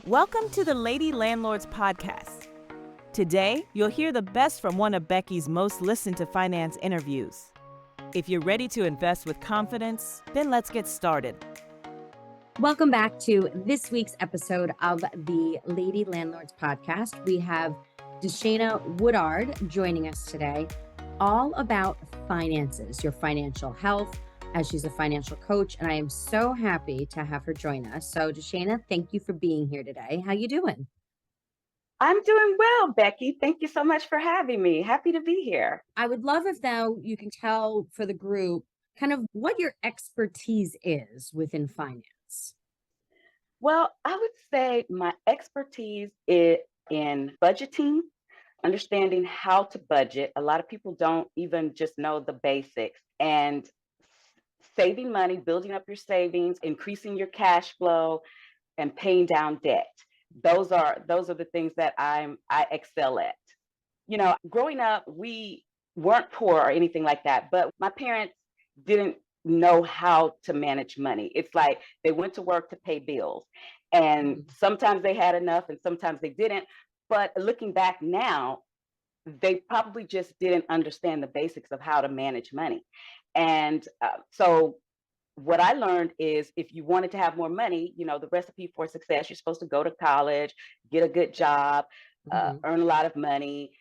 Welcome to the Lady Landlords Podcast. Today, you'll hear the best from one of Becky's most listened to finance interviews. If you're ready to invest with confidence, then let's get started. Welcome back to this week's episode of the Lady Landlords Podcast. We have DeShena Woodard joining us today, all about finances, your financial health, as she's a financial coach, and I am so happy to have her join us. So, DeShena, thank you for being here today. How you doing? I'm doing well, Becky. Thank you so much for having me. Happy to be here. I would love if now you can tell for the group kind of what your expertise is within finance. Well, I would say my expertise is in budgeting, understanding how to budget. A lot of people don't even just know the basics, and saving money, building up your savings, increasing your cash flow, and paying down debt. Those are the things that I excel at. You know, growing up, we weren't poor or anything like that, but my parents didn't know how to manage money. It's like they went to work to pay bills, and sometimes they had enough and sometimes they didn't. But looking back now, they probably just didn't understand the basics of how to manage money. And so what I learned is if you wanted to have more money, you know, the recipe for success, you're supposed to go to college, get a good job, earn a lot of money,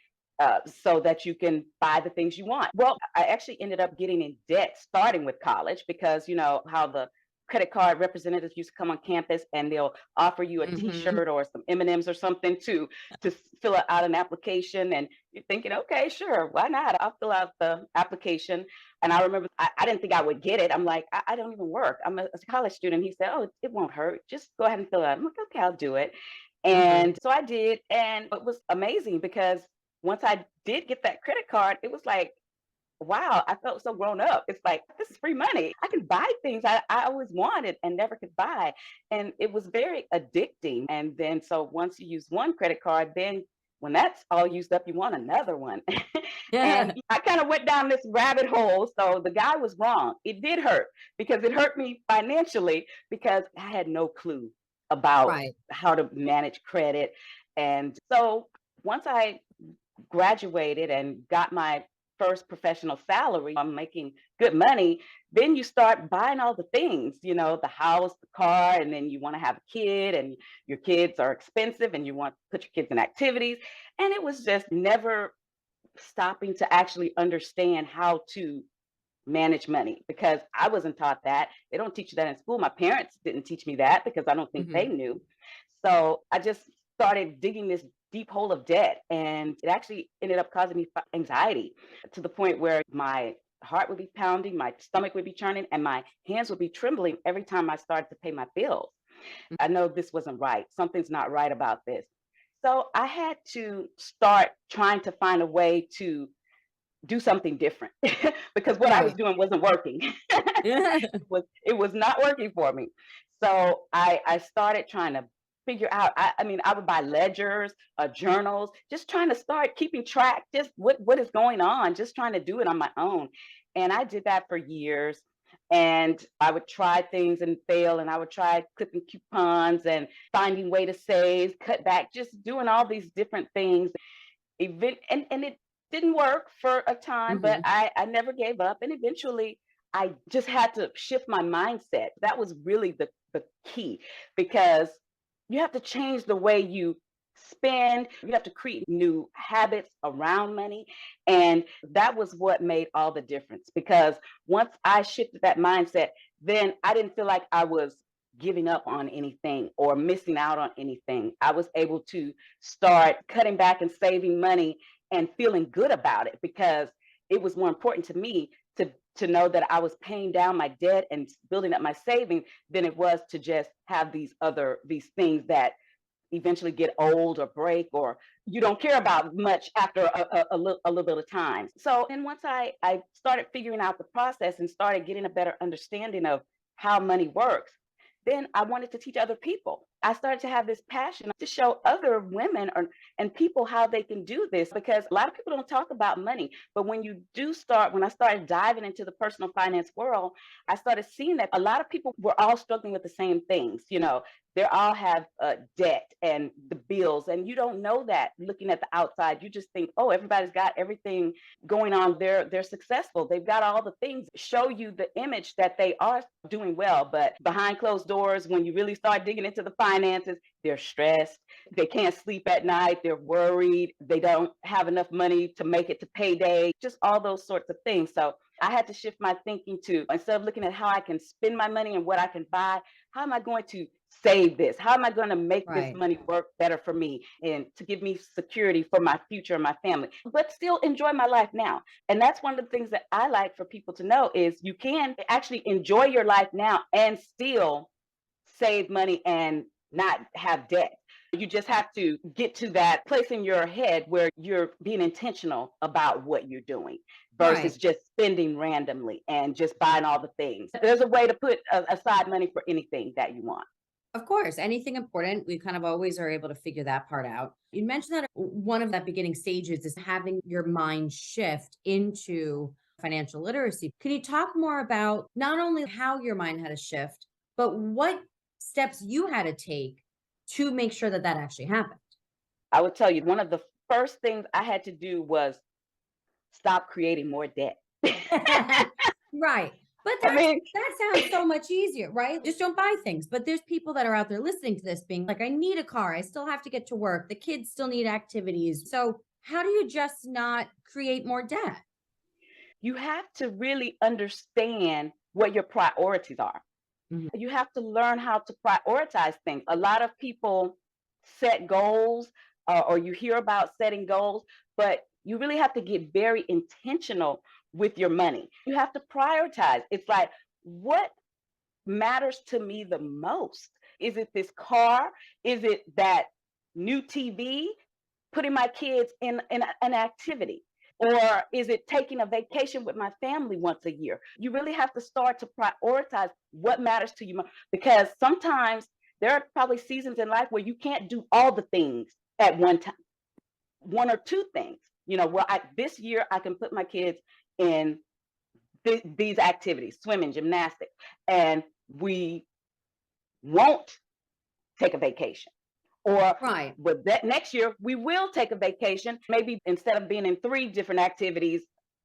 so that you can buy the things you want. Well, I actually ended up getting in debt starting with college because, you know, how the credit card representatives used to come on campus and they'll offer you a T-shirt or some M&Ms or something to fill out an application. And you're thinking, okay, sure, why not? I'll fill out the application. And I remember I didn't think I would get it. I'm like, I don't even work. I'm a college student. He said, oh, it won't hurt. Just go ahead and fill it out. I'm like, okay, I'll do it. And so I did. And it was amazing because once I did get that credit card, it was like, wow, I felt so grown up. It's like, this is free money. I can buy things I always wanted and never could buy. And it was very addicting. And then, so once you use one credit card, then when that's all used up, you want another one. And I kind of went down this rabbit hole. So the guy was wrong. It did hurt because it hurt me financially because I had no clue about how to manage credit. And so once I graduated and got my first professional salary, I'm making good money, then you start buying all the things, you know, the house, the car, and then you want to have a kid and your kids are expensive and you want to put your kids in activities. And it was just never stopping to actually understand how to manage money because I wasn't taught that. They don't teach you that in school. My parents didn't teach me that because I don't think they knew. So I just started digging this deep hole of debt, and it actually ended up causing me anxiety to the point where my heart would be pounding, my stomach would be churning, and my hands would be trembling every time I started to pay my bills. I know this wasn't right. Something's not right about this. So I had to start trying to find a way to do something different because what I was doing wasn't working. It was not working for me. So I started trying to figure out, I would buy ledgers, journals, just trying to start keeping track, just what is going on, just trying to do it on my own. And I did that for years. And I would try things and fail, and I would try clipping coupons and finding way to save, cut back, just doing all these different things. And it didn't work for a time, but I never gave up. And eventually I just had to shift my mindset. That was really the key, because you have to change the way you spend. You have to create new habits around money. And that was what made all the difference, because once I shifted that mindset, then I didn't feel like I was giving up on anything or missing out on anything. I was able to start cutting back and saving money and feeling good about it, because it was more important to me to know that I was paying down my debt and building up my savings than it was to just have these things that eventually get old or break, or you don't care about much after a little bit of time. So then once I started figuring out the process and started getting a better understanding of how money works, then I wanted to teach other people. I started to have this passion to show other women and people how they can do this, because a lot of people don't talk about money. But when I started diving into the personal finance world, I started seeing that a lot of people were all struggling with the same things. You know, They all have debt and the bills, and you don't know that looking at the outside. You just think, oh, everybody's got everything going on. They're successful. They've got all the things show you the image that they are doing well. But behind closed doors, when you really start digging into the finances, they're stressed. They can't sleep at night. They're worried. They don't have enough money to make it to payday, just all those sorts of things. So I had to shift my thinking to, instead of looking at how I can spend my money and what I can buy, how am I going to save this? How am I going to make this money work better for me and to give me security for my future and my family, but still enjoy my life now? And that's one of the things that I like for people to know is you can actually enjoy your life now and still save money and not have debt. You just have to get to that place in your head where you're being intentional about what you're doing versus just spending randomly and just buying all the things. There's a way to put aside money for anything that you want. Of course, anything important, we kind of always are able to figure that part out. You mentioned that one of that beginning stages is having your mind shift into financial literacy. Can you talk more about not only how your mind had to shift, but what steps you had to take to make sure that that actually happened? I would tell you, one of the first things I had to do was stop creating more debt. Right. But that sounds so much easier, right? Just don't buy things. But there's people that are out there listening to this being like, I need a car. I still have to get to work. The kids still need activities. So how do you just not create more debt? You have to really understand what your priorities are. Mhm. You have to learn how to prioritize things. A lot of people set goals or you hear about setting goals, but you really have to get very intentional with your money. You have to prioritize. It's like, what matters to me the most? Is it this car? Is it that new TV? Putting my kids in an activity? Or is it taking a vacation with my family once a year? You really have to start to prioritize what matters to you, because sometimes there are probably seasons in life where you can't do all the things at one time, one or two things. Well, this year I can put my kids in these activities, swimming, gymnastics, and we won't take a vacation. Or with that next year, we will take a vacation. Maybe instead of being in 3 different activities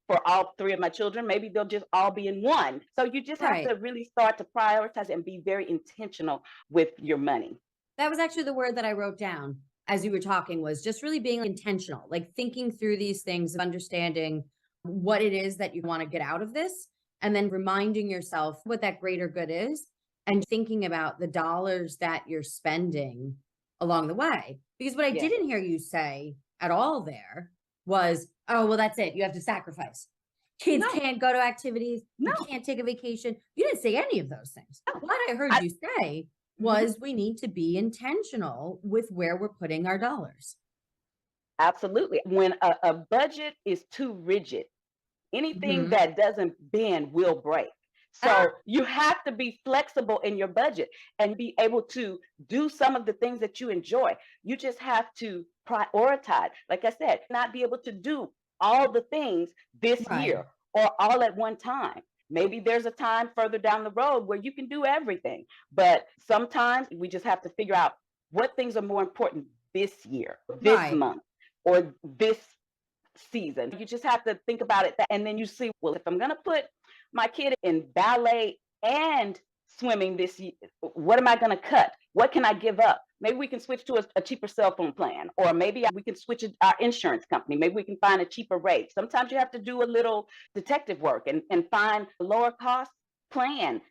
for all 3 of my children, maybe they'll just all be in one. So you just have to really start to prioritize and be very intentional with your money. That was actually the word that I wrote down as you were talking, was just really being intentional, like thinking through these things, understanding what it is that you want to get out of this, and then reminding yourself what that greater good is, and thinking about the dollars that you're spending along the way. Because what I didn't hear you say at all there was, oh, well, that's it. You have to sacrifice. Kids can't go to activities. You can't take a vacation. You didn't say any of those things. What I heard you say was we need to be intentional with where we're putting our dollars. Absolutely. When a budget is too rigid, anything that doesn't bend will break. So you have to be flexible in your budget and be able to do some of the things that you enjoy. You just have to prioritize. Like I said, not be able to do all the things this year or all at one time. Maybe there's a time further down the road where you can do everything. But sometimes we just have to figure out what things are more important this year, this month, or this season. You just have to think about it. And then you see, well, if I'm going to put my kid in ballet and swimming this year, what am I going to cut? What can I give up? Maybe we can switch to a cheaper cell phone plan, or maybe we can switch our insurance company. Maybe we can find a cheaper rate. Sometimes you have to do a little detective work and find a lower cost plan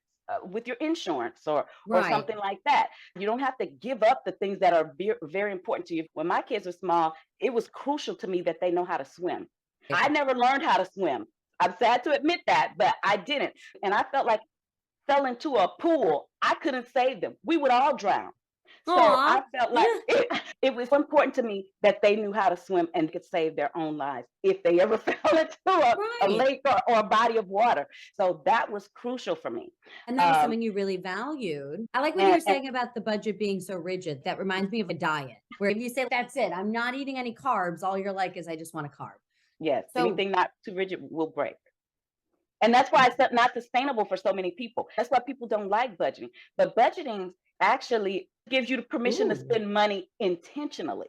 with your insurance or something like that. You don't have to give up the things that are very important to you. When my kids were small, it was crucial to me that they know how to swim. I never learned how to swim. I'm sad to admit that, but I didn't. And I felt like fell into a pool. I couldn't save them. We would all drown. So I felt like it was important to me that they knew how to swim and could save their own lives if they ever fell into a lake or a body of water. So that was crucial for me. And that was something you really valued. I like what you were saying about the budget being so rigid. That reminds me of a diet where if you say, that's it, I'm not eating any carbs, all you're like is, I just want a carb. Yes, so anything not too rigid will break. And that's why it's not sustainable for so many people. That's why people don't like budgeting. But budgeting actually gives you the permission to Ooh. spend money intentionally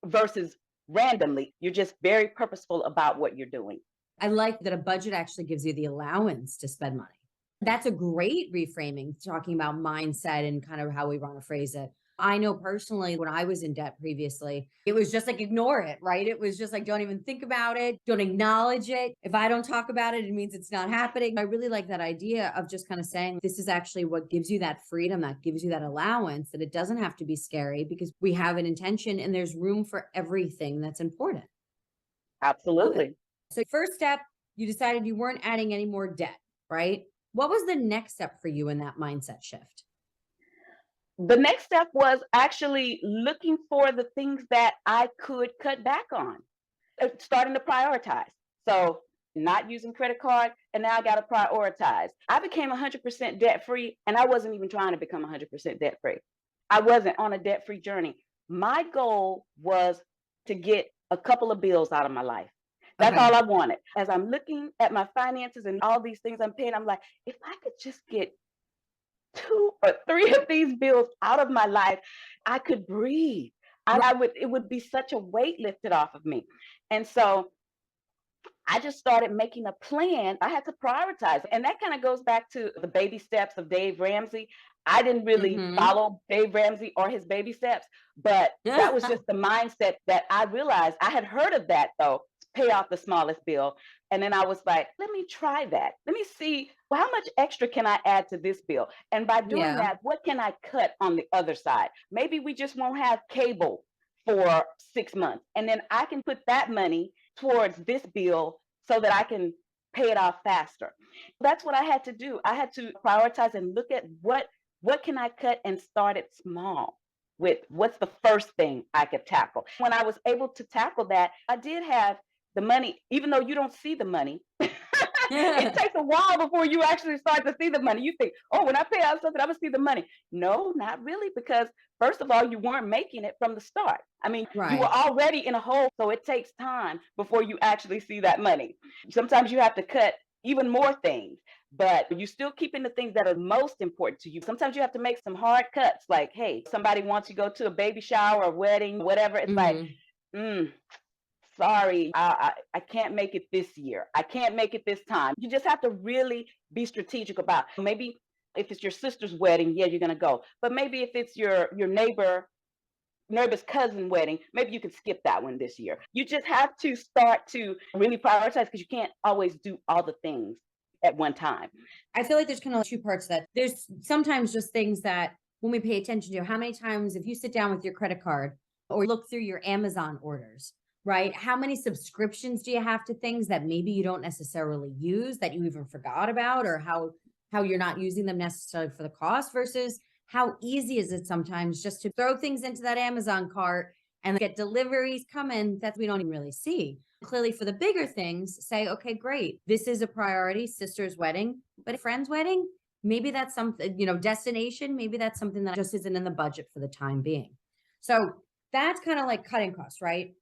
versus randomly. You're just very purposeful about what you're doing. I like that a budget actually gives you the allowance to spend money. That's a great reframing, talking about mindset and kind of how we want to phrase it. I know personally when I was in debt previously, it was just like ignore it, right? It was just like don't even think about it, don't acknowledge it. If I don't talk about it, it means it's not happening. I really like that idea of just kind of saying this is actually what gives you that freedom, that gives you that allowance, that it doesn't have to be scary because we have an intention and there's room for everything that's important. Love it. Absolutely. So first step, you decided you weren't adding any more debt, right? What was the next step for you in that mindset shift? The next step was actually looking for the things that I could cut back on, starting to prioritize. So not using credit card, and now I got to prioritize. I became 100% debt free, and I wasn't even trying to become 100% debt free. I wasn't on a debt free journey. My goal was to get a couple of bills out of my life. That's Okay. all I wanted. As I'm looking at my finances and all these things I'm paying, I'm like, if I could just get 2 or 3 of these bills out of my life, I could breathe. It would be such a weight lifted off of me. And so I just started making a plan. I had to prioritize. And that kind of goes back to the baby steps of Dave Ramsey. I didn't really Mm-hmm. follow Dave Ramsey or his baby steps, but that was just the mindset that I realized. I had heard of that though, pay off the smallest bill. And then I was like, let me try that. Let me see, well, how much extra can I add to this bill? And by doing Yeah. that, what can I cut on the other side? Maybe we just won't have cable for 6 months. And then I can put that money towards this bill so that I can pay it off faster. That's what I had to do. I had to prioritize and look at what can I cut and start it small with what's the first thing I could tackle. When I was able to tackle that, I did have the money, even though you don't see the money. It takes a while before you actually start to see the money. You think, oh, when I pay out something, I'm gonna see the money. No, not really, because first of all, you weren't making it from the start. I mean, you were Right. already in a hole, so it takes time before you actually see that money. Sometimes you have to cut even more things, but you still keeping the things that are most important to you. Sometimes you have to make some hard cuts, like, hey, somebody wants you to go to a baby shower, a wedding, whatever. It's like, Mm-hmm. sorry, I can't make it this year. I can't make it this time. You just have to really be strategic about maybe if it's your sister's wedding, yeah, you're gonna go. But maybe if it's your neighbor's cousin wedding, maybe you can skip that one this year. You just have to start to really prioritize because you can't always do all the things at one time. I feel like there's kind of two parts that there's sometimes just things that when we pay attention to, how many times if you sit down with your credit card or look through your Amazon orders, right? How many subscriptions do you have to things that maybe you don't necessarily use that you even forgot about, or how you're not using them necessarily for the cost versus how easy is it sometimes just to throw things into that Amazon cart and get deliveries coming that we don't even really see. Clearly for the bigger things, say, okay, great. This is a priority, sister's wedding, but a friend's wedding, maybe that's something, destination, maybe that's something that just isn't in the budget for the time being. So that's kind of like cutting costs, right?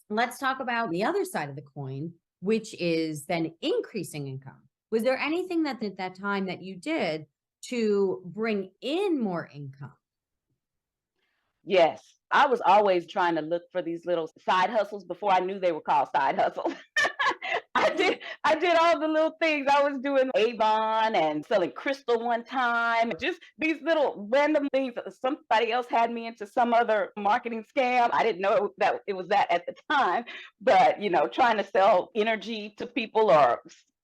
Let's talk about the other side of the coin, which is then increasing income. Was there anything that at that time that you did to bring in more income? Yes, I was always trying to look for these little side hustles before I knew they were called side hustles. I did all the little things. I was doing Avon and selling crystal one time, just these little random things. Somebody else had me into some other marketing scam. I didn't know that it was that at the time, but trying to sell energy to people or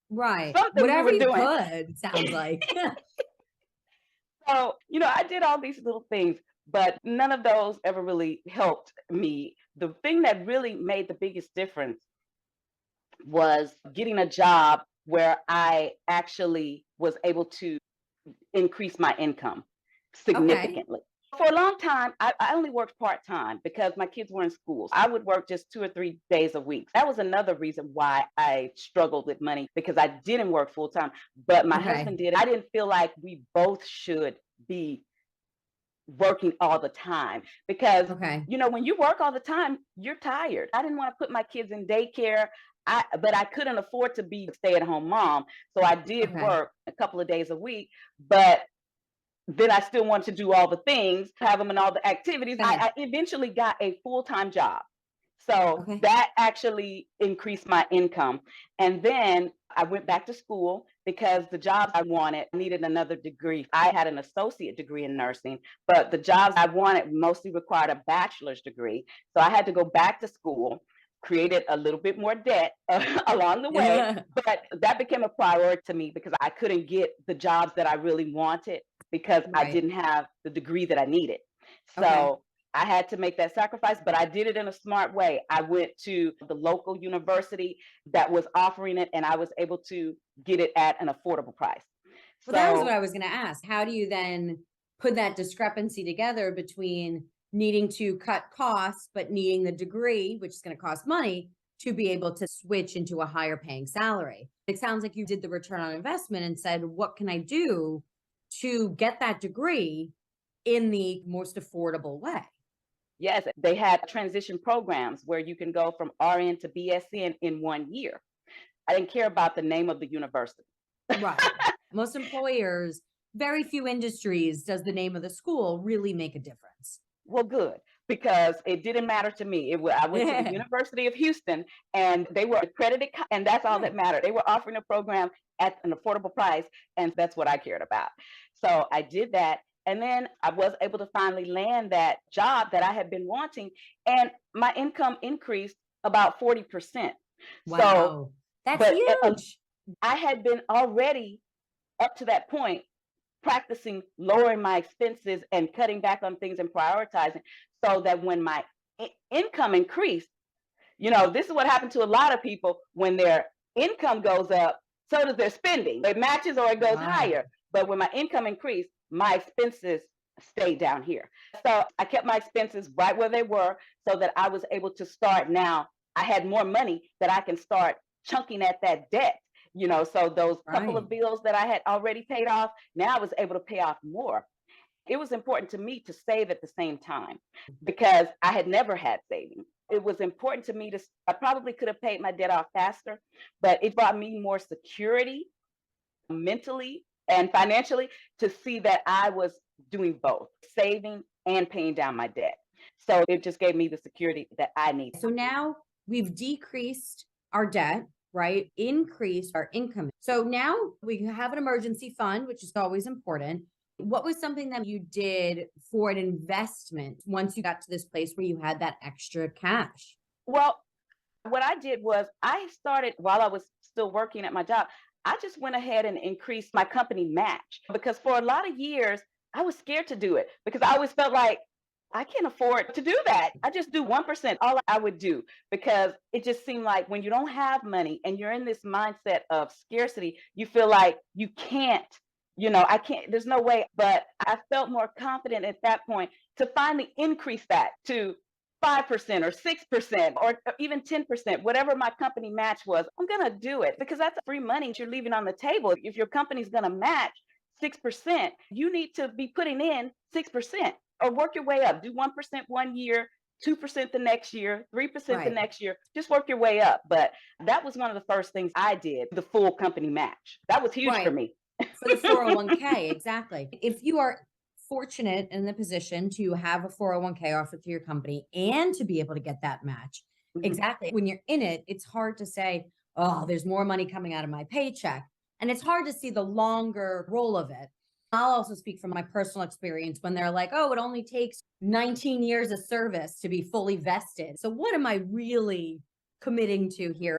Right. something we Whatever were you doing. could, sounds like. So, I did all these little things, but none of those ever really helped me. The thing that really made the biggest difference was getting a job where I actually was able to increase my income Okay. significantly. For a long time, I only worked part-time because my kids were in school. I would work just 2 or 3 days a week. That was another reason why I struggled with money because I didn't work full-time, but my Okay. husband did. I didn't feel like we both should be working all the time because Okay. when you work all the time, you're tired. I didn't want to put my kids in daycare. But I couldn't afford to be a stay-at-home mom. So I did Okay. work a couple of days a week, but then I still wanted to do all the things, have them in all the activities. Okay. I eventually got a full-time job. So Okay. that actually increased my income. And then I went back to school because the jobs I wanted needed another degree. I had an associate degree in nursing, but the jobs I wanted mostly required a bachelor's degree. So I had to go back to school, created a little bit more debt along the way, but that became a priority to me because I couldn't get the jobs that I really wanted because I Right. didn't have the degree that I needed. So Okay. I had to make that sacrifice, but I did it in a smart way. I went to the local university that was offering it, and I was able to get it at an affordable price. Well, that was what So I was going to ask. How do you then put that discrepancy together between needing to cut costs, but needing the degree, which is going to cost money, to be able to switch into a higher paying salary? It sounds like you did the return on investment and said, what can I do to get that degree in the most affordable way? yes, they had transition programs where you can go from RN to BSN in 1 year. I didn't care about the name of the university. Right. Most employers, very few industries does the name of the school really make a difference. Well, good, because it didn't matter to me. I went to the Yeah. University of Houston, and they were accredited, and that's all that Right. mattered. They were offering a program at an affordable price, and that's what I cared about. So I did that, and then I was able to finally land that job that I had been wanting, and my income increased about 40%. So, Wow. That's but huge. I had been already up to that point practicing lowering my expenses and cutting back on things and prioritizing so that when my income increased, this is what happened to a lot of people when their income goes up, so does their spending. It matches or it goes Right. higher. But when my income increased, my expenses stayed down here. So I kept my expenses right where they were so that I was able to start now. I had more money that I can start chunking at that debt. So those couple Right. of bills that I had already paid off, now I was able to pay off more. It was important to me to save at the same time because I had never had savings. It was important to me I probably could have paid my debt off faster, but it brought me more security mentally and financially to see that I was doing both, saving and paying down my debt. So it just gave me the security that I need. So now we've decreased our debt, right? Increased our income. So now we have an emergency fund, which is always important. What was something that you did for an investment once you got to this place where you had that extra cash? Well, what I did was I started while I was still working at my job. I just went ahead and increased my company match because for a lot of years, I was scared to do it because I always felt like I can't afford to do that. I just do 1%, all I would do, because it just seemed like when you don't have money and you're in this mindset of scarcity, you feel like you can't, I can't, there's no way. But I felt more confident at that point to finally increase that to 5% or 6% or even 10%, whatever my company match was. I'm going to do it because that's free money you're leaving on the table. If your company's going to match 6%, you need to be putting in 6% or work your way up. Do 1% 1 year, 2% the next year, 3% the Right. next year. Just work your way up. But that was one of the first things I did, the full company match. That was huge for Right. me. For the 401k, exactly. If you are fortunate in the position to have a 401k offered through your company and to be able to get that match, Mhm. exactly. When you're in it, it's hard to say, oh, there's more money coming out of my paycheck. And it's hard to see the longer role of it. I'll also speak from my personal experience when they're like, oh, it only takes 19 years of service to be fully vested. So what am I really committing to here?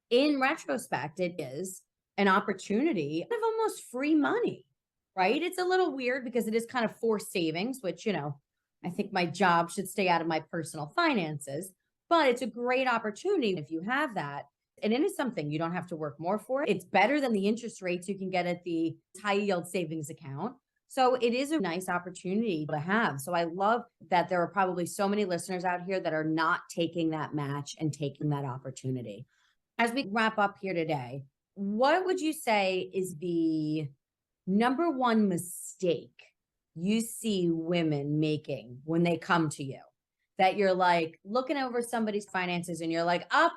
In retrospect, it is an opportunity of almost free money, right? It's a little weird because it is kind of forced savings, which, I think my job should stay out of my personal finances, but it's a great opportunity if you have that. And it is something you don't have to work more for. It's better than the interest rates you can get at the high yield savings account. So it is a nice opportunity to have. So I love that there are probably so many listeners out here that are not taking that match and taking that opportunity. As we wrap up here today, what would you say is the number one mistake you see women making when they come to you? That you're like looking over somebody's finances and you're like, up,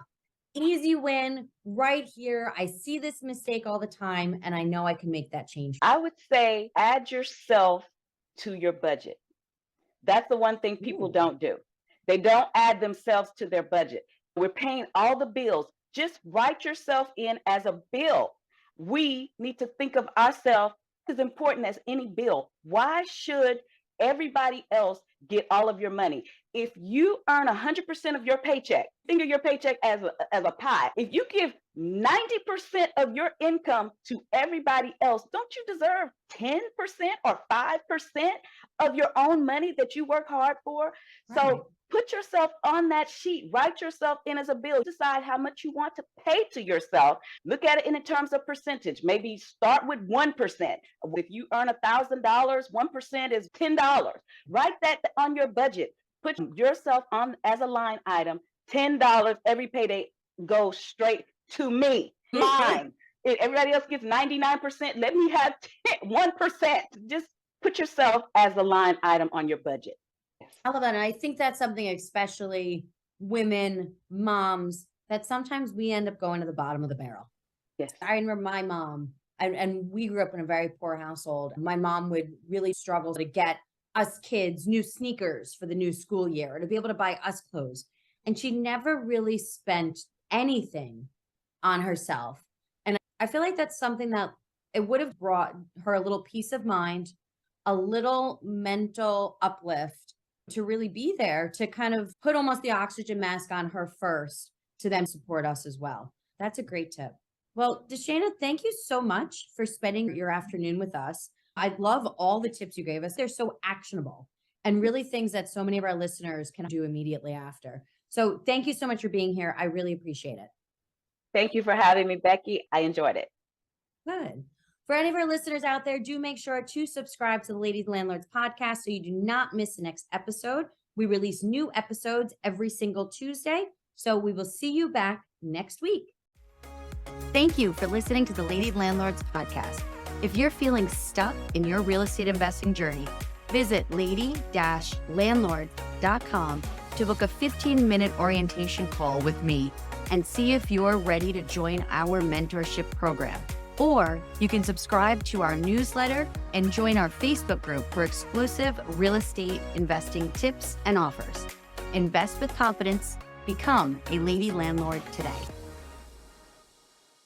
easy win right here. I see this mistake all the time and I know I can make that change. I would say add yourself to your budget. That's the one thing people Ooh. don't do. They don't add themselves to their budget. We're paying all the bills. Just write yourself in as a bill. We need to think of ourselves as important as any bill. Why should everybody else get all of your money? If you earn 100% of your paycheck, think of your paycheck as a pie. If you give 90% of your income to everybody else, don't you deserve 10% or 5% of your own money that you work hard for? Right. So put yourself on that sheet, write yourself in as a bill, decide how much you want to pay to yourself. Look at it in terms of percentage. Maybe start with 1%. If you earn $1,000, 1% is $10. Write that on your budget. Put yourself on as a line item. $10 every payday goes straight to me, mine. If everybody else gets 99%, let me have 1%. Just put yourself as a line item on your budget. I love that. And I think that's something, especially women, moms, that sometimes we end up going to the bottom of the barrel. Yes. I remember my mom, and we grew up in a very poor household. My mom would really struggle to get us kids new sneakers for the new school year, or to be able to buy us clothes. And she never really spent anything on herself. And I feel like that's something that it would have brought her a little peace of mind, a little mental uplift, to really be there to kind of put almost the oxygen mask on her first, to then support us as well. That's a great tip. Well, DeShena, thank you so much for spending your afternoon with us. I love all the tips you gave us. They're so actionable and really things that so many of our listeners can do immediately after. So thank you so much for being here. I really appreciate it. Thank you for having me, Becky. I enjoyed it. Good. For any of our listeners out there, do make sure to subscribe to the Lady Landlords Podcast so you do not miss the next episode. We release new episodes every single Tuesday. So we will see you back next week. Thank you for listening to the Lady Landlords Podcast. If you're feeling stuck in your real estate investing journey, visit lady-landlord.com to book a 15-minute orientation call with me and see if you're ready to join our mentorship program. Or you can subscribe to our newsletter and join our Facebook group for exclusive real estate investing tips and offers. Invest with confidence. Become a Lady Landlord today.